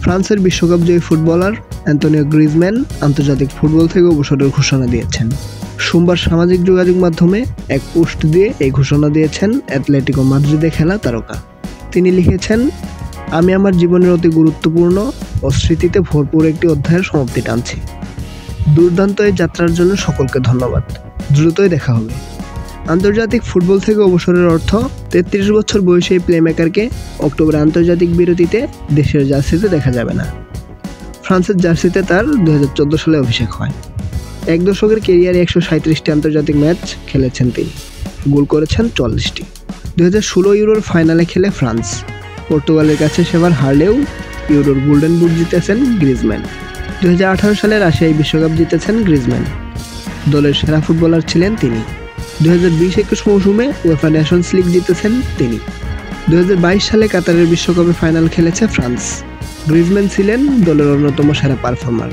ফ্রান্সের বিশ্বকাপ জয়ী footballer Antonio Griezmann আন্তর্জাতিক ফুটবল থেকে অবসরের ঘোষণা দিয়েছেন। সোমবার সামাজিক যোগাযোগ মাধ্যমে এক পোস্ট দিয়ে এই ঘোষণা দিয়েছেন অ্যাটলেটিকো মাদ্রিদে খেলা তারকা। তিনি লিখেছেন, আমি আমার জীবনের অতি গুরুত্বপূর্ণ ও স্মৃতিতে ভরপুর একটি অধ্যায়ের সমাপ্তি টানছি। দুর্দান্ত এই যাত্রার জন্য সকলকে ধন্যবাদ। দ্রুতই দেখা হবে। আন্তর্জাতিক ফুটবল থেকে অবসরের অর্থ 33 বছর বয়সী এই প্লেমেকারকে অক্টোবরে আন্তর্জাতিক বিরতিতে দেশের জার্সিতে দেখা যাবে না। ফ্রান্সের জার্সিতে তার 2014 সালে অভিষেক হয়। এক দশকের ক্যারিয়ারে 137টি আন্তর্জাতিক ম্যাচ খেলেছেন তিনি, গোল করেছেন 40টি। 2016 ইউরোর ফাইনালে খেলে ফ্রান্স পর্তুগালের কাছে সেবার হারলেও ইউরোর গোল্ডেন বুট জিতেছেন গ্রিজম্যান। 2018 সালে রাশিয়ায় বিশ্বকাপ জিতেছেন গ্রিজম্যান। দলের সেরা ফুটবলার ছিলেন তিনি। 2020-21 মৌসুমে উয়েফা নেশনস লিগ জিতেছেন তিনি। 2022 সালে কাতারের বিশ্বকাপে ফাইনাল খেলেছে ফ্রান্স। গ্রিজম্যান ছিলেন দলের অন্যতম সেরা পারফর্মার।